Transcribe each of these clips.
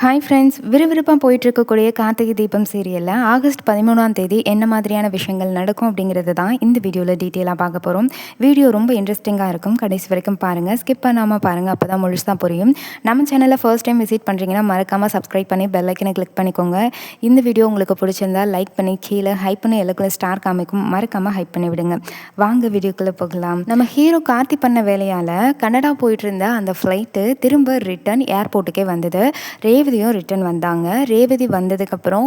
Hi friends, விறுவிறுப்பாக போயிட்டுருக்கக்கூடிய கார்த்திகை தீபம் சீரியலில் August 13ஆம் தேதி என்ன மாதிரியான விஷயங்கள் நடக்கும் அப்படிங்கிறது தான் இந்த வீடியோவில் டீட்டெயிலாக பார்க்க போகிறோம். வீடியோ ரொம்ப இன்ட்ரெஸ்டிங்காக இருக்கும். கடைசி வரைக்கும் பாருங்கள், ஸ்கிப் பண்ணாமல் பாருங்கள். அப்போ தான் முழுசாக புரியும். நம்ம சேனலை ஃபர்ஸ்ட் டைம் விசிட் பண்ணுறீங்கன்னா மறக்காமல் சப்ஸ்கிரைப் பண்ணி பெல் ஐக்கனை கிளிக் பண்ணிக்கோங்க. இந்த வீடியோ உங்களுக்கு பிடிச்சிருந்தா லைக் பண்ணி கீழே ஹைப் பண்ணி எல்லாக்குள்ள ஸ்டார் காமிக்கும், மறக்காமல் ஹைப் பண்ணி விடுங்க. வாங்க வீடியோக்குள்ளே போகலாம். நம்ம ஹீரோ கார்த்தி பண்ண வேலையால் கனடா போயிட்டு இருந்த அந்த ஃப்ளைட்டு திரும்ப ரிட்டன் ஏர்போர்ட்டுக்கே வந்தது. ரேவதியும் ரிட்டன் வந்தாங்க. ரேவதி வந்ததுக்கப்புறம்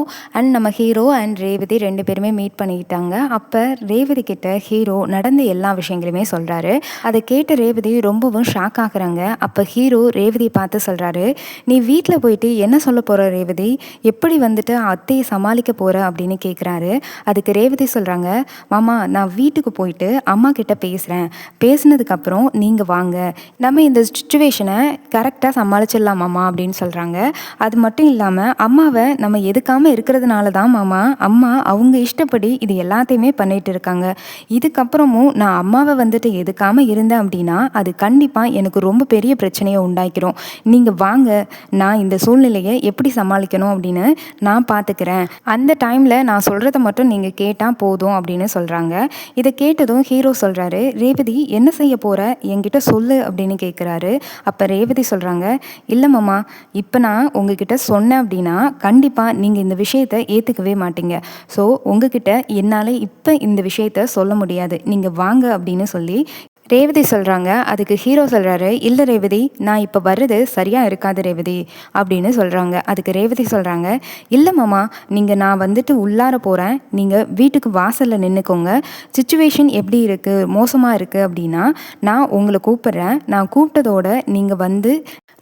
நம்ம ஹீரோ அண்ட் ரேவதி 2 பேருமே மீட் பண்ணிக்கிட்டாங்க. அப்போ ரேவதி கிட்ட ஹீரோ நடந்த எல்லா விஷயங்களுமே சொல்கிறாரு. அதை கேட்ட ரேவதி ரொம்பவும் ஷாக் ஆகுறாங்க. அப்போ ஹீரோ ரேவதியை பார்த்து சொல்கிறாரு, நீ வீட்டில் போயிட்டு என்ன சொல்ல போகிற ரேவதி, எப்படி வந்துட்டு அத்தையை சமாளிக்க போகிற அப்படின்னு கேட்குறாரு. அதுக்கு ரேவதி சொல்கிறாங்க, மாமா நான் வீட்டுக்கு போயிட்டு அம்மா கிட்ட பேசுகிறேன், பேசினதுக்கப்புறம் நீங்கள் வாங்க, நம்ம இந்த சுச்சுவேஷனை கரெக்டாக சமாளிச்சிடலாம் மாமா அப்படின்னு சொல்கிறாங்க. அது மட்டும் இல்லாமல் அம்மாவை நம்ம எதுக்காமல் இருக்கிறதுனால தான் மாமா அம்மா அவங்க இஷ்டப்படி இது எல்லாத்தையுமே பண்ணிட்டு இருக்காங்க. இதுக்கப்புறமும் நான் அம்மாவை வந்துட்டு எதுக்காமல் இருந்தேன் அப்படின்னா அது கண்டிப்பாக எனக்கு ரொம்ப பெரிய பிரச்சனையை உண்டாக்கிறோம். நீங்கள் வாங்க, நான் இந்த சூழ்நிலையை எப்படி சமாளிக்கணும் அப்படின்னு நான் பார்த்துக்கிறேன். அந்த டைமில் நான் சொல்கிறத மட்டும் நீங்கள் கேட்டால் போதும் அப்படின்னு சொல்கிறாங்க. இதை கேட்டதும் ஹீரோ சொல்கிறாரு, ரேவதி என்ன செய்ய போகிற, என்கிட்ட சொல்லு அப்படின்னு கேட்குறாரு. அப்போ ரேவதி சொல்கிறாங்க, இல்லை மாமா, இப்போ நான் உங்ககிட்ட சொன்னேன் அப்படின்னா கண்டிப்பாக நீங்கள் இந்த விஷயத்தை ஏற்றுக்கவே மாட்டீங்க. ஸோ உங்ககிட்ட என்னால் இப்போ இந்த விஷயத்த சொல்ல முடியாது, நீங்கள் வாங்க அப்படின்னு சொல்லி ரேவதி சொல்கிறாங்க. அதுக்கு ஹீரோ சொல்கிறாரு, இல்லை ரேவதி, நான் இப்போ வர்றது சரியாக இருக்காது ரேவதி அப்படின்னு சொல்கிறாங்க. அதுக்கு ரேவதி சொல்கிறாங்க, இல்லை மாமா, நான் வந்துட்டு உள்ளார போகிறேன், நீங்கள் வீட்டுக்கு வாசலில் நின்றுக்கோங்க, சுச்சுவேஷன் எப்படி இருக்குது, மோசமாக இருக்குது அப்படின்னா நான் உங்களை கூப்பிட்றேன், நான் கூப்பிட்டதோட நீங்கள் வந்து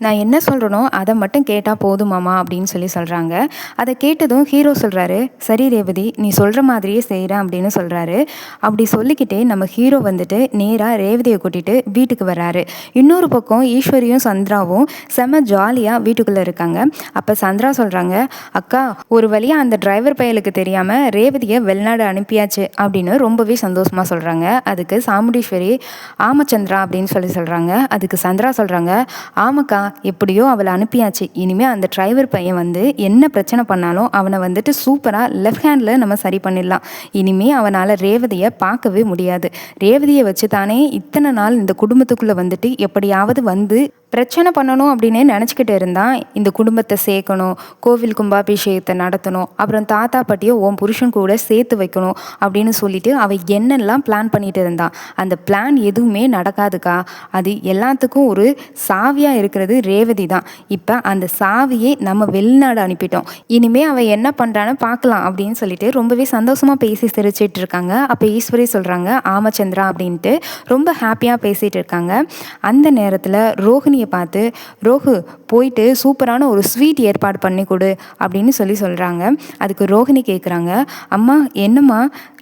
நான் என்ன சொல்கிறனோ அதை மட்டும் கேட்டால் போதுமாமா அப்படின்னு சொல்கிறாங்க. அதை கேட்டதும் ஹீரோ சொல்கிறாரு, சரி ரேவதி, நீ சொல்கிற மாதிரியே செய்கிறேன் அப்படின்னு சொல்கிறாரு. அப்படி சொல்லிக்கிட்டே நம்ம ஹீரோ வந்துட்டு நேராக ரேவதியை கூட்டிகிட்டு வீட்டுக்கு வர்றாரு. இன்னொரு பக்கம் ஈஸ்வரியும் சந்திராவும் செம ஜாலியாக வீட்டுக்குள்ளே இருக்காங்க. அப்போ சந்திரா சொல்கிறாங்க, அக்கா ஒரு வழியாக அந்த டிரைவர் பயலுக்கு தெரியாமல் ரேவதியை வெளிநாடு அனுப்பியாச்சு அப்படின்னு ரொம்பவே சந்தோஷமாக சொல்கிறாங்க. அதுக்கு சாமுண்டீஸ்வரி, ஆமா சந்திரா அப்படின்னு சொல்கிறாங்க. அதுக்கு சந்திரா சொல்கிறாங்க, ஆமாக்கா, எப்படியோ அவளை அனுப்பியாச்சு, இனிமேல் அந்த டிரைவர் பையன் வந்து என்ன பிரச்சனை பண்ணாலும் அவனை வந்துட்டு சூப்பராக லெஃப்ட் ஹேண்டில் நம்ம சரி பண்ணிடலாம். இனிமேல் அவனால் ரேவதியை பார்க்கவே முடியாது. ரேவதியை வச்சு தானே இத்தனை நாள் இந்த குடும்பத்துக்குள்ளே வந்துட்டு எப்படியாவது வந்து பிரச்சனை பண்ணணும் அப்படின்னு நினச்சிக்கிட்டு இருந்தான். இந்த குடும்பத்தை சேர்க்கணும், கோவில் கும்பாபிஷேகத்தை நடத்தணும், அப்புறம் தாத்தா பாட்டியை உன் புருஷன் கூட சேர்த்து வைக்கணும் அப்படின்னு சொல்லிட்டு அவள் என்னெல்லாம் பிளான் பண்ணிட்டு இருந்தான். அந்த பிளான் எதுவுமே நடக்காதுக்கா. அது எல்லாத்துக்கும் ஒரு சாவியாக இருக்கிறது ரேவதி தான். இப்போ அந்த சாவியை நம்ம வெளிநாடு அனுப்பிட்டோம், இனிமே அவள் என்ன பண்ணுறான்னு பார்க்கலாம் அப்படின்னு சொல்லிட்டு ரொம்பவே சந்தோஷமாக பேசி சிரிச்சிட்டு இருக்காங்க. அப்போ ஈஸ்வரி சொல்கிறாங்க, ஆமச்சந்திரா அப்படின்ட்டு ரொம்ப ஹாப்பியாக பேசிகிட்டு இருக்காங்க. அந்த நேரத்தில் ரோஹிணி பார்த்து, ரோஹு போயிட்டு சூப்பரான ஒரு ஸ்வீட் ஏற்பாடு பண்ணி கொடு அப்படின்னு சொல்கிறாங்க. அதுக்கு ரோஹிணி கேட்குறாங்க, அம்மா என்னம்மா,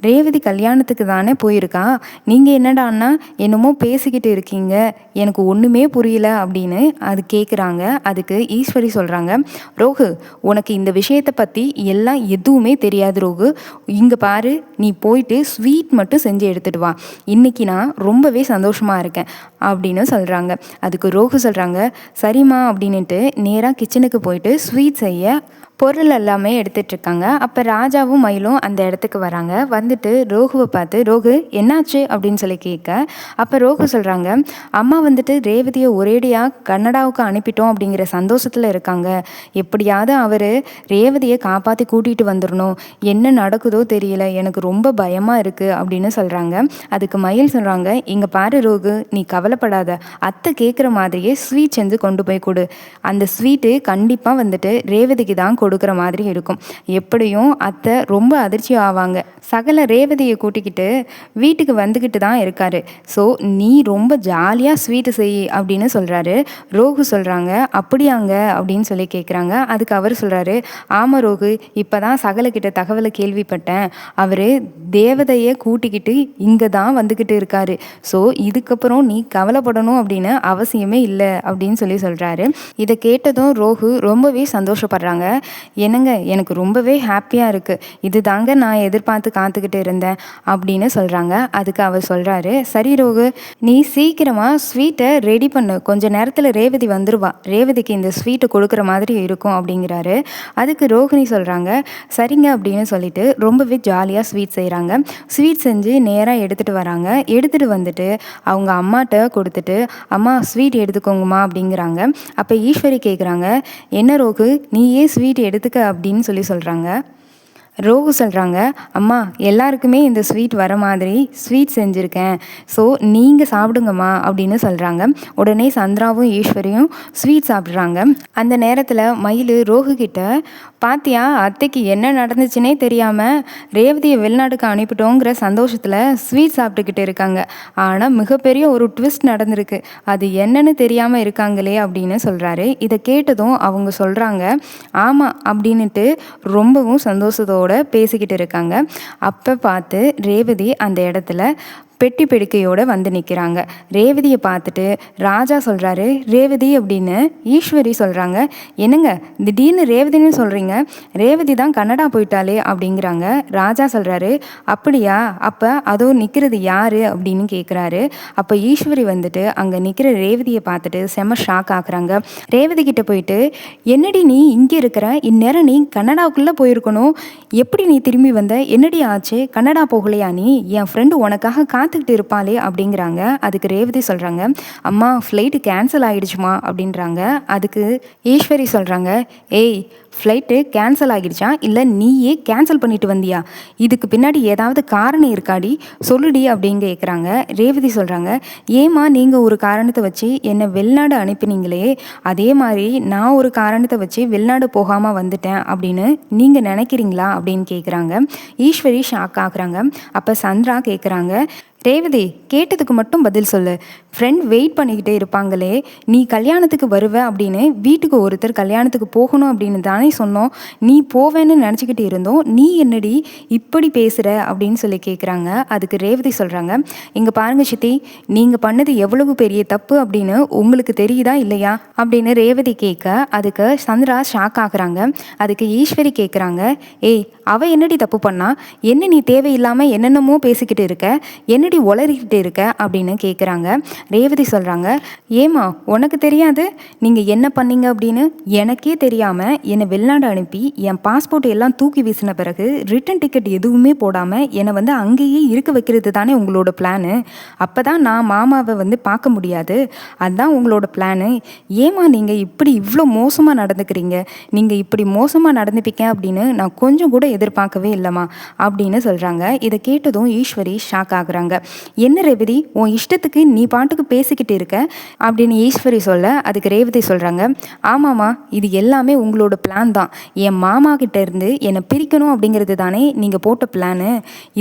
ரேவதி கல்யாணத்துக்கு தானே போயிருக்கா, நீங்கள் என்னடான்னா என்னமோ பேசிக்கிட்டு இருக்கீங்க, எனக்கு ஒன்றுமே புரியல அப்படின்னு அது கேட்குறாங்க. அதுக்கு ஈஸ்வரி சொல்கிறாங்க, ரோஹு உனக்கு இந்த விஷயத்தை பற்றி எல்லாம் எதுவுமே தெரியாது ரோஹு, இங்கே பாரு, நீ போயிட்டு ஸ்வீட் மட்டும் செஞ்சு எடுத்துகிட்டு வா, இன்றைக்கி நான் ரொம்பவே சந்தோஷமாக இருக்கேன் அப்படின்னு சொல்கிறாங்க. அதுக்கு ரோஹு சொல்கிறாங்க, சரிம்மா அப்படின்ட்டு நேராக கிச்சனுக்கு போயிட்டு ஸ்வீட் செய்ய பொருள் எல்லாமே எடுத்துகிட்ருக்காங்க. அப்போ ராஜாவும் மயிலும் அந்த இடத்துக்கு வராங்க. வந்துட்டு ரோகுவை பார்த்து, ரோகு என்னாச்சு அப்படின்னு கேட்க, அப்போ ரோகு சொல்கிறாங்க, அம்மா வந்துட்டு ரேவதியை ஒரேடியாக கன்னடாவுக்கு அனுப்பிட்டோம் அப்படிங்கிற சந்தோஷத்தில் இருக்காங்க, எப்படியாவது அவர் ரேவதியை காப்பாற்றி கூட்டிகிட்டு வந்துடணும், என்ன நடக்குதோ தெரியல, எனக்கு ரொம்ப பயமாக இருக்குது அப்படின்னு சொல்கிறாங்க. அதுக்கு மயில் சொல்கிறாங்க, இங்கே பாரு ரோகு, நீ கவலைப்படாத, அத்தை கேட்குற மாதிரியே ஸ்வீட் செஞ்சு கொண்டு போய் கொடு, அந்த ஸ்வீட்டு கண்டிப்பாக வந்துட்டு ரேவதிக்கு தான் கொடுக்குற மாதிரி இருக்கும், எப்படியும் அத்தை ரொம்ப அதிர்ச்சி ஆவாங்க, சகல ரேவதியை கூட்டிக்கிட்டு வீட்டுக்கு வந்துக்கிட்டு தான் இருக்காரு, ஸோ நீ ரொம்ப ஜாலியாக ஸ்வீட்டு செய் அப்படின்னு சொல்கிறாரு. ரோகு சொல்கிறாங்க, அப்படியாங்க அப்படின்னு கேட்குறாங்க. அதுக்கு அவர் சொல்கிறாரு, ஆமாம் ரோகு, இப்போ தான் சகலக்கிட்ட தகவலை கேள்விப்பட்டேன், அவர் தேவதையை கூட்டிக்கிட்டு இங்கே தான் வந்துக்கிட்டு இருக்காரு, ஸோ இதுக்கப்புறம் நீ கவலைப்படணும் அப்படின்னு அவசியமே இல்லை அப்படின்னு சொல்கிறாரு. இதை கேட்டதும் ரோகு ரொம்பவே சந்தோஷப்படுறாங்க. என்னங்க எனக்கு ரொம்பவே ஹாப்பியாக இருக்குது, இது தாங்க நான் எதிர்பார்த்து காத்துக்கிட்டு இருந்தேன் அப்படின்னு சொல்கிறாங்க. அதுக்கு அவர் சொல்கிறாரு, சரி ரோகு, நீ சீக்கிரமாக ஸ்வீட்டை ரெடி பண்ணு, கொஞ்ச நேரத்தில் ரேவதி வந்துடுவா, ரேவதிக்கு இந்த ஸ்வீட்டை கொடுக்குற மாதிரி இருக்கும் அப்படிங்கிறாரு. அதுக்கு ரோகிணி சொல்கிறாங்க, சரிங்க அப்படின்னு சொல்லிட்டு ரொம்பவே ஜாலியாக ஸ்வீட் செய்கிறாங்க. ஸ்வீட் செஞ்சு நேராக எடுத்துகிட்டு வராங்க. எடுத்துகிட்டு வந்துட்டு அவங்க அம்மாட்ட கொடுத்துட்டு, அம்மா ஸ்வீட் எடுத்துக்கோங்கம்மா அப்படிங்கிறாங்க. அப்போ ஈஸ்வரி கேட்குறாங்க, என்ன ரோகு நீ ஏன் ஸ்வீட் எடுத்துக்க அப்படின்னு சொல்கிறாங்க. ரோகு சொல்கிறாங்க, அம்மா எல்லாருக்குமே இந்த ஸ்வீட் வர மாதிரி ஸ்வீட் செஞ்சுருக்கேன், ஸோ நீங்கள் சாப்பிடுங்கம்மா அப்படின்னு சொல்கிறாங்க. உடனே சந்திராவும் ஈஸ்வரியும் ஸ்வீட் சாப்பிட்றாங்க. அந்த நேரத்தில் மயில் ரோகு கிட்ட, பாத்தியா அத்தைக்கு என்ன நடந்துச்சுன்னே தெரியாமல் ரேவதியை வெளிநாட்டுக்கு அனுப்பிட்டோங்கிற சந்தோஷத்தில் ஸ்வீட் சாப்பிட்டுக்கிட்டு இருக்காங்க, ஆனால் மிகப்பெரிய ஒரு ட்விஸ்ட் நடந்திருக்கு, அது என்னன்னு தெரியாமல் இருக்காங்களே அப்படின்னு சொல்கிறாரு. இதை கேட்டதும் அவங்க சொல்கிறாங்க, ஆமாம் அப்படின்ட்டு ரொம்பவும் சந்தோஷத்தோடு பேசிக்கிட்டு இருக்காங்க. அப்போ பார்த்து ரேவதி அந்த இடத்துல பெட்டி பெடுக்கையோடு வந்து நிற்கிறாங்க. ரேவதியை பார்த்துட்டு ராஜா சொல்கிறாரு, ரேவதி அப்படின்னு. ஈஸ்வரி சொல்கிறாங்க, என்னங்க திடீர்னு ரேவதின்னு சொல்கிறீங்க, ரேவதி தான் கனடா போயிட்டாலே அப்படிங்கிறாங்க. ராஜா சொல்கிறாரு, அப்படியா, அப்போ அதோ நிற்கிறது யார் அப்படின்னு கேட்குறாரு. அப்போ ஈஸ்வரி வந்துட்டு அங்கே நிற்கிற ரேவதியை பார்த்துட்டு செம ஷாக் ஆகுறாங்க. ரேவதி கிட்ட போயிட்டு, என்னடி நீ இங்கே இருக்கிற, இந்நேரம் நீ கனடாவுக்குள்ளே போயிருக்கணும், எப்படி நீ திரும்பி வந்த, என்னடி ஆச்சு, கனடா போகலையா நீ, என் ஃப்ரெண்டு உனக்காக காத்துக்கிட்டு இருப்பாளே அப்படிங்கிறாங்க. அதுக்கு ரேவதி சொல்கிறாங்க, அம்மா ஃப்ளைட்டு கேன்சல் ஆகிடுச்சுமா அப்படின்றாங்க. அதுக்கு ஈஸ்வரி சொல்கிறாங்க, ஏய் ஃப்ளைட்டு கேன்சல் ஆகிடுச்சா இல்லை நீயே கேன்சல் பண்ணிட்டு வந்தியா, இதுக்கு பின்னாடி ஏதாவது காரணம் இருக்காடி சொல்லுடி அப்படின்னு கேட்குறாங்க. ரேவதி சொல்கிறாங்க, ஏம்மா நீங்கள் ஒரு காரணத்தை வச்சு என்னை வெளிநாடு அனுப்பினீங்களே, அதே மாதிரி நான் ஒரு காரணத்தை வச்சு வெளிநாடு போகாமல் வந்துட்டேன் அப்படின்னு நீங்கள் நினைக்கிறீங்களா அப்படின்னு கேட்குறாங்க. ஈஸ்வரி ஷாக் ஆகுறாங்க. அப்போ சந்திரா கேட்குறாங்க, ரேவதி கேட்டதுக்கு மட்டும் பதில் சொல்லு, ஃப்ரெண்ட் வெயிட் பண்ணிக்கிட்டே இருப்பாங்களே, நீ கல்யாணத்துக்கு வருவ அப்படின்னு வீட்டுக்கு ஒருத்தர் கல்யாணத்துக்கு போகணும் அப்படின்னு தானே சொன்னோம், நீ போவேன்னு நினச்சிக்கிட்டு இருந்தோம், நீ என்னடி இப்படி பேசுகிற அப்படின்னு சொல்லி கேட்குறாங்க. அதுக்கு ரேவதி சொல்கிறாங்க, இங்கே பாருங்க சித்தி, நீங்கள் பண்ணது எவ்வளவு பெரிய தப்பு அப்படின்னு உங்களுக்கு தெரியுதா இல்லையா அப்படின்னு ரேவதி கேட்க, அதுக்கு சந்திரா ஷாக் ஆகுறாங்க. அதுக்கு ஈஸ்வரி கேட்குறாங்க, ஏய் அவள் என்னடி தப்பு பண்ணா, என்ன நீ தேவையில்லாமல் என்னென்னமோ பேசிக்கிட்டு இருக்க, என்னடி உளறிக்கிட்டு இருக்க அப்படின்னு கேட்குறாங்க. ரேவதி சொல்கிறாங்க, ஏமா உனக்கு தெரியாது நீங்கள் என்ன பண்ணீங்க அப்படின்னு, எனக்கே தெரியாமல் என்னை வெளிநாடு அனுப்பி என் பாஸ்போர்ட் எல்லாம் தூக்கி வீசின பிறகு ரிட்டன் டிக்கெட் எதுவுமே போடாமல் என்னை வந்து அங்கேயே இருக்க வைக்கிறது தானே உங்களோட பிளானு, அப்போ தான் நான் மாமாவை வந்து பார்க்க முடியாது, அதுதான் உங்களோட பிளானு, ஏமா நீங்கள் இப்படி இவ்வளோ மோசமாக நடந்துக்கிறீங்க, நீங்கள் இப்படி மோசமாக நடந்துப்பீங்க அப்படின்னு நான் கொஞ்சம் கூட எதிர்பார்க்கவே இல்லைம்மா அப்படின்னு சொல்கிறாங்க. இதை கேட்டதும் ஈஸ்வரி ஷாக் ஆகுறாங்க. என்ன ரேவதி உன் இஷ்டத்துக்கு நீ பாட்டுக்கு பேசிக்கிட்டு இருக்க அப்படின்னு ஈஸ்வரி சொல்ல, அதுக்கு ரேவதி சொல்கிறாங்க, ஆமாம்மா இது எல்லாமே உங்களோட பிளான் தான், என் மாமா கிட்ட இருந்து என்னை பிரிக்கணும் அப்படிங்கிறது தானே நீங்கள் போட்ட பிளானு,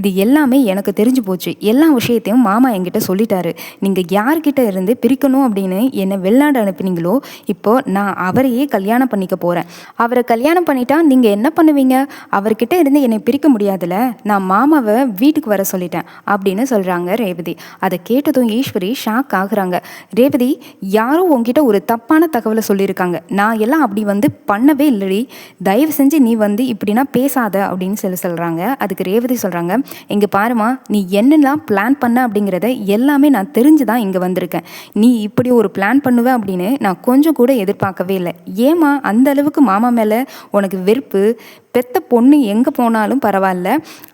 இது எல்லாமே எனக்கு தெரிஞ்சு போச்சு, எல்லா விஷயத்தையும் மாமா என்கிட்ட சொல்லிட்டாரு, நீங்கள் யார்கிட்ட இருந்து பிரிக்கணும் அப்படின்னு என்னை வெளிநாடு அனுப்பினீங்களோ இப்போ நான் அவரையே கல்யாணம் பண்ணிக்க போகிறேன், அவரை கல்யாணம் பண்ணிட்டா நீங்கள் என்ன பண்ணுவீங்க, அவர்கிட்ட இருந்து என்னை பிரிக்க முடியாதுல்ல, நான் மாமாவை வீட்டுக்கு வர சொல்லிட்டேன் அப்படின்னு சொல்கிறாங்க ரேவதி. அதை கேட்டதும் ஈஸ்வரி ஷாக் ஆகுறாங்க. ரேவதி யாரோ உங்ககிட்ட ஒரு தப்பான தகவலை சொல்லியிருக்காங்க, நான் எல்லாம் அப்படி வந்து பண்ணவே இல்லடி, தயவு செஞ்சு நீ வந்து இப்படின்னா பேசாத அப்படின்னு சொல்கிறாங்க. அதுக்கு ரேவதி சொல்கிறாங்க, இங்கே பாருமா நீ என்னெல்லாம் பிளான் பண்ண அப்படிங்கிறத எல்லாமே நான் தெரிஞ்சு தான் இங்கே வந்திருக்கேன், நீ இப்படி ஒரு பிளான் பண்ணுவ அப்படின்னு நான் கொஞ்சம் கூட எதிர்பார்க்கவே இல்லை, ஏமா அந்த அளவுக்கு மாமா மேலே உனக்கு வெறுப்பு, பெத்த பொண்ணு எங்கே போனாலும் பரவாயில்ல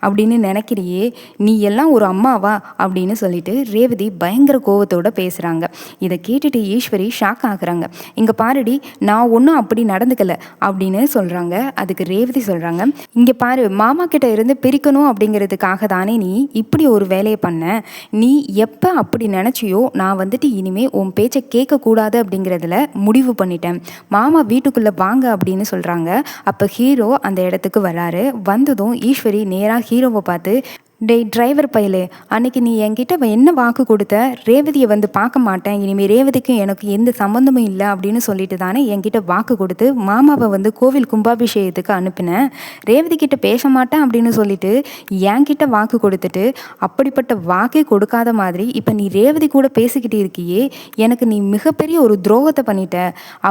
அப்படின்னு நினைக்கிறியே, நீ எல்லாம் ஒரு அம்மாவா அப்படின்னு சொல்லிட்டு ரேவதி பயங்கர கோவத்தோடு பேசுகிறாங்க. இதை கேட்டுட்டு ஈஸ்வரி ஷாக் ஆகுறாங்க. இங்கே பாருடி நான் ஒன்றும் அப்படி நடந்துக்கலை அப்படின்னு சொல்கிறாங்க. அதுக்கு ரேவதி சொல்கிறாங்க, இங்கே பாரு மாமா கிட்ட இருந்து பிரிக்கணும் அப்படிங்கிறதுக்காக தானே நீ இப்படி ஒரு வேலையை பண்ண, நீ எப்போ அப்படி நினச்சியோ நான் வந்துட்டு இனிமேல் உன் பேச்சை கேட்கக்கூடாது அப்படிங்கிறதுல முடிவு பண்ணிட்டேன், மாமா வீட்டுக்குள்ளே வாங்க அப்படின்னு சொல்கிறாங்க. அப்போ ஹீரோ அந்த இடத்துக்கு வராரு. வந்ததும் ஈஸ்வரி நேராக ஹீரோவை பார்த்து, டேய் டிரைவர் பயலே, அன்னைக்கு நீ என்கிட்ட என்ன வாக்கு கொடுத்த? ரேவதியை வந்து பார்க்க மாட்டேன், இனிமேல் ரேவதிக்கும் எனக்கு எந்த சம்மந்தமும் இல்லை அப்படின்னு சொல்லிட்டு தானே என்கிட்ட வாக்கு கொடுத்து மாமாவை வந்து கோவில் கும்பாபிஷேகத்துக்கு அனுப்பினேன். ரேவதி கிட்ட பேச மாட்டேன் அப்படின்னு சொல்லிட்டு என்கிட்ட வாக்கு கொடுத்துட்டு அப்படிப்பட்ட வாக்கே கொடுக்காத மாதிரி இப்போ நீ ரேவதி கூட பேசிக்கிட்டு இருக்கியே, எனக்கு நீ மிகப்பெரிய ஒரு துரோகத்தை பண்ணிட்ட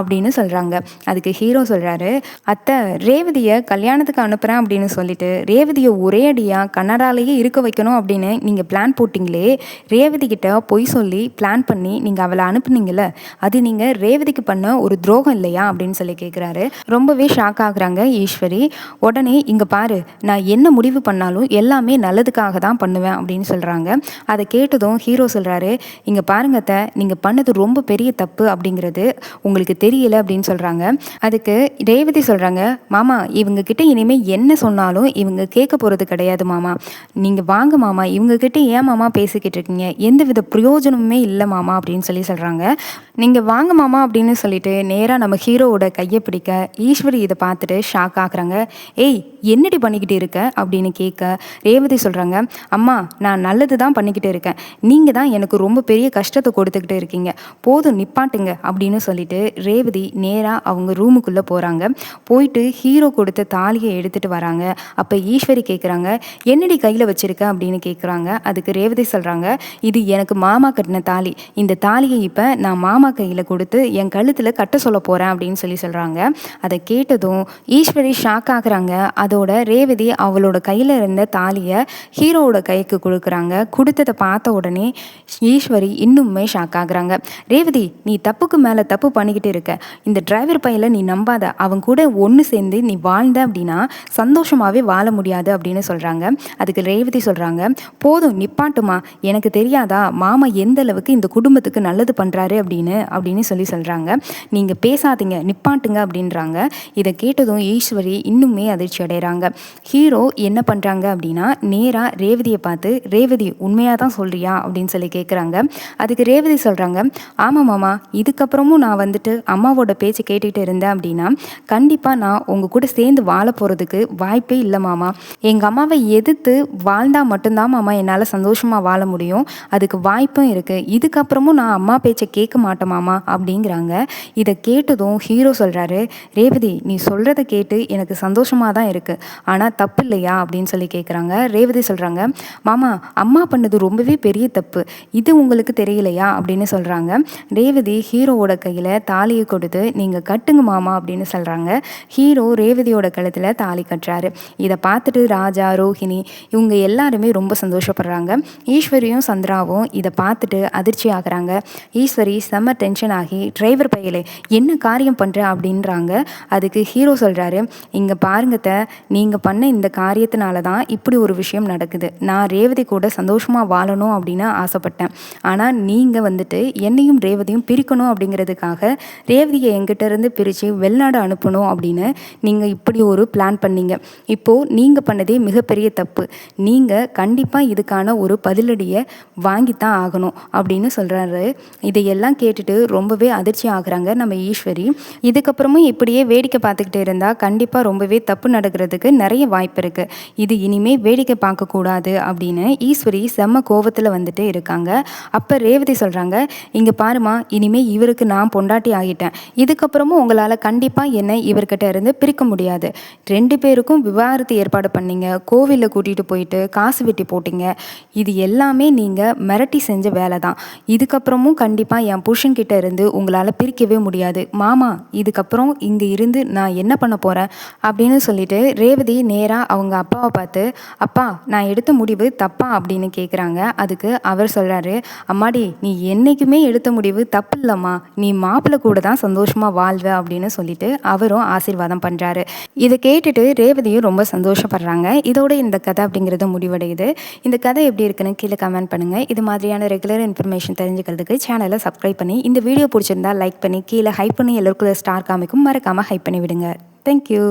அப்படின்னு சொல்கிறாங்க. அதுக்கு ஹீரோ சொல்கிறாரு, அத்தை ரேவதியை கல்யாணத்துக்கு அனுப்புகிறேன் அப்படின்னு சொல்லிட்டு ரேவதியை ஒரே அடியாக கன்னடாலேயே இருக்க வைக்கணும் அப்படின்னு நீங்கள் பிளான் போட்டிங்களே, ரேவதி கிட்ட பொய் சொல்லி பிளான் பண்ணி நீங்கள் அவளை அனுப்புனீங்கல்ல, அது நீங்கள் ரேவதிக்கு பண்ண ஒரு துரோகம் இல்லையா அப்படின்னு சொல்லி கேட்குறாரு. ரொம்பவே ஷாக் ஆகுறாங்க ஈஸ்வரி. உடனே இங்கே பாரு, நான் என்ன முடிவு பண்ணாலும் எல்லாமே நல்லதுக்காக தான் பண்ணுவேன் அப்படின்னு சொல்கிறாங்க. அதை கேட்டதும் ஹீரோ சொல்கிறாரு, இங்கே பாருங்கத்த, நீங்கள் பண்ணது ரொம்ப பெரிய தப்பு அப்படிங்கிறது உங்களுக்கு தெரியல அப்படின்னு சொல்கிறாங்க. அதுக்கு ரேவதி சொல்கிறாங்க, மாமா இவங்க கிட்ட இனிமேல் என்ன சொன்னாலும் இவங்க கேட்க போகிறது கிடையாது மாமா, நீங்கள் வாங்க மாமா, இவங்கக்கிட்ட ஏன் மாமா பேசிக்கிட்டு இருக்கீங்க, எந்த வித பிரயோஜனமுமே இல்லை மாமா அப்படின்னு சொல்கிறாங்க. நீங்கள் வாங்க மாமா அப்படின்னு சொல்லிட்டு நேராக நம்ம ஹீரோவோட கையை பிடிக்க ஈஸ்வரி இதை பார்த்துட்டு ஷாக் ஆகுறாங்க. ஏய் என்னடி பண்ணிக்கிட்டு இருக்க அப்படின்னு கேட்க ரேவதி சொல்கிறாங்க, அம்மா நான் நல்லது தான் பண்ணிக்கிட்டு இருக்கேன், நீங்கள் தான் எனக்கு ரொம்ப பெரிய கஷ்டத்தை கொடுத்துக்கிட்டு இருக்கீங்க, போதும் நிப்பாட்டுங்க அப்படின்னு சொல்லிட்டு ரேவதி நேராக அவங்க ரூமுக்குள்ளே போகிறாங்க. போயிட்டு ஹீரோ கொடுத்த தாலியை எடுத்துகிட்டு வராங்க. அப்போ ஈஸ்வரி கேட்குறாங்க, என்னடி கையில் வச்சிருக்க அப்படின்னு கேட்குறாங்க. அதுக்கு ரேவதி சொல்கிறாங்க, இது எனக்கு மாமா கட்டின தாலி, இந்த தாலியை இப்போ நான் மாமா கையில் கொடுத்து என் கழுத்தில் கட்ட சொல்ல போகிறேன் அப்படின்னு சொல்கிறாங்க. அதை கேட்டதும் ஈஸ்வரி ஷாக் ஆகுறாங்க. அதோட ரேவதி அவளோட கையில் இருந்த தாலியை ஹீரோவோட கைக்கு கொடுக்குறாங்க. கொடுத்ததை பார்த்த உடனே ஈஸ்வரி இன்னுமே ஷாக் ஆகுறாங்க. ரேவதி நீ தப்புக்கு மேலே தப்பு பண்ணிக்கிட்டு இருக்க, இந்த டிரைவர் பையில நீ நம்பாத, அவன் கூட ஒன்று சேர்ந்து நீ வாழ்ந்த அப்படின்னா சந்தோஷமாகவே வாழ முடியாது அப்படின்னு சொல்கிறாங்க. அதுக்கு ரேவதி சொல்கிறாங்க, போதும் நிப்பாட்டுமா, எனக்கு தெரியாதா மாமா எந்த அளவுக்கு இந்த குடும்பத்துக்கு நல்லது பண்ணுறாரு அப்படின்னு சொல்கிறாங்க. நீங்கள் பேசாதீங்க நிப்பாட்டுங்க அப்படின்றாங்க. இதை கேட்டதும் ஈஸ்வரி இன்னுமே அதிர்ச்சி அடைகிறாங்க. ஹீரோ என்ன பண்ணுறாங்க அப்படின்னா நேராக ரேவதியை பார்த்து, ரேவதி உண்மையாக தான் சொல்கிறியா அப்படின்னு சொல்லி கேட்குறாங்க. அதுக்கு ரேவதி சொல்கிறாங்க, ஆமாம் மாமா, இதுக்கப்புறமும் நான் வந்துட்டு அம்மாவோட பேச்சு கேட்டுக்கிட்டு இருந்தேன் அப்படின்னா கண்டிப்பாக நான் உங்கள் கூட சேர்ந்து வாழ போகிறதுக்கு வாய்ப்பே இல்லை மாமா, எங்கள் அம்மாவை எதிர்த்து வாழ்ந்தால் மட்டும்தான் மாமா என்னால் சந்தோஷமாக வாழ முடியும், அதுக்கு வாய்ப்பும் இருக்குது, இதுக்கப்புறமும் நான் அம்மா பேச்சை கேட்க மாட்டேன் மாமா அப்படிங்கிறாங்க. இதை கேட்டதும் ஹீரோ சொல்கிறாரு, ரேவதி நீ சொல்கிறத கேட்டு எனக்கு சந்தோஷமாக தான் இருக்குது, ஆனால் தப்பு இல்லையா அப்படின்னு சொல்லி கேட்குறாங்க. ரேவதி சொல்கிறாங்க, மாமா அம்மா பண்ணது ரொம்பவே பெரிய தப்பு, இது உங்களுக்கு தெரியலையா அப்படின்னு சொல்கிறாங்க. ரேவதி ஹீரோவோட கையில் தாலியை கொடுத்து நீங்கள் கட்டுங்க மாமா அப்படின்னு சொல்கிறாங்க. ஹீரோ ரேவதியோட கழுத்தில் தாலி கட்டுறாரு. இதை பார்த்துட்டு ராஜா, ரோஹிணி இவங்க எல்லாருமே ரொம்ப சந்தோஷப்படுறாங்க. ஈஸ்வரியும் சந்திராவும் இதை பார்த்துட்டு அதிர்ச்சி ஆகுறாங்க. ஈஸ்வரி செம்ம டென்ஷன் ஆகி, டிரைவர் பையலே என்ன காரியம் பண்ணுற அப்படின்றாங்க. அதுக்கு ஹீரோ சொல்கிறாரு, இங்கே பாருங்கத்த, நீங்கள் பண்ண இந்த காரியத்தினால தான் இப்படி ஒரு விஷயம் நடக்குது, நான் ரேவதி கூட சந்தோஷமாக வாழணும் அப்படின்னு ஆசைப்பட்டேன், ஆனால் நீங்கள் வந்துட்டு என்னையும் ரேவதியும் பிரிக்கணும் அப்படிங்கிறதுக்காக ரேவதியை என்கிட்ட இருந்து பிரித்து வெளிநாடு அனுப்பணும் அப்படின்னு நீங்கள் இப்படி ஒரு பிளான் பண்ணீங்க. இப்போது நீங்கள் பண்ணதே மிகப்பெரிய தப்பு, நீங்கள் கண்டிப்பாக இதுக்கான ஒரு பதிலடியை வாங்கித்தான் ஆகணும் அப்படின்னு சொல்கிறாரு. இதையெல்லாம் கேட்டுட்டு ரொம்பவே அதிர்ச்சி ஆகுறாங்க நம்ம ஈஸ்வரி. இதுக்கப்புறமும் இப்படியே வேடிக்கை பார்த்துக்கிட்டு இருந்தால் கண்டிப்பாக ரொம்பவே தப்பு நடக்கிறதுக்கு நிறைய வாய்ப்பு இருக்குது, இது இனிமேல் வேடிக்கை பார்க்கக்கூடாது அப்படின்னு ஈஸ்வரி செம்ம கோபத்தில் வந்துட்டு இருக்காங்க. அப்போ ரேவதி சொல்கிறாங்க, இங்கே பாருமா, இனிமேல் இவருக்கு நான் பொண்டாட்டி ஆகிட்டேன், இதுக்கப்புறமும் உங்களால் கண்டிப்பாக என்னை இவர்கிட்ட இருந்து பிரிக்க முடியாது, 2 பேருக்கும் விவாகரத்து ஏற்பாடு பண்ணீங்க, கோவிலில் கூட்டிகிட்டு போயிட்டு காசு வெட்டி போட்டிங்க, இது எல்லாமே நீங்கள் மிரட்டி செஞ்ச வேலை தான், இதுக்கப்புறமும் கண்டிப்பாக என் புருஷன்கிட்ட இருந்து உங்களால் பிரிக்கவே முடியாது மாமா, இதுக்கப்புறம் இங்கே இருந்து நான் என்ன பண்ண போகிறேன் அப்படின்னு சொல்லிட்டு ரேவதி நேராக அவங்க அப்பாவை பார்த்து, அப்பா நான் எடுத்த முடிவு தப்பா அப்படின்னு கேட்குறாங்க. அதுக்கு அவர் சொல்கிறாரு, அம்மாடி நீ என்றைக்குமே எடுத்த முடிவு தப்பு இல்லைம்மா, நீ மாப்பிள்ளை கூட தான் சந்தோஷமாக வாழ்வ அப்படின்னு சொல்லிட்டு அவரும் ஆசீர்வாதம் பண்ணுறாரு. இதை கேட்டுட்டு ரேவதியும் ரொம்ப சந்தோஷப்படுறாங்க. இதோட இந்த கதை அப்படிங்கிறது முடிவடையுது. இந்த கதை எப்படி இருக்குன்னு கீழே கமெண்ட் பண்ணுங்கள். இது மாதிரியான ரெகுலர் இன்ஃபர்மேஷன் தெரிஞ்சுக்கிறதுக்கு சேனலை சப்ஸ்கிரைப் பண்ணி, இந்த வீடியோ பிடிச்சிருந்தா லைக் பண்ணி கீழே ஹைப் பண்ணி எல்லோருக்கும் ஸ்டார் காமிக்கும், மறக்காமல் ஹைப் பண்ணி விடுங்க. தேங்க்யூ.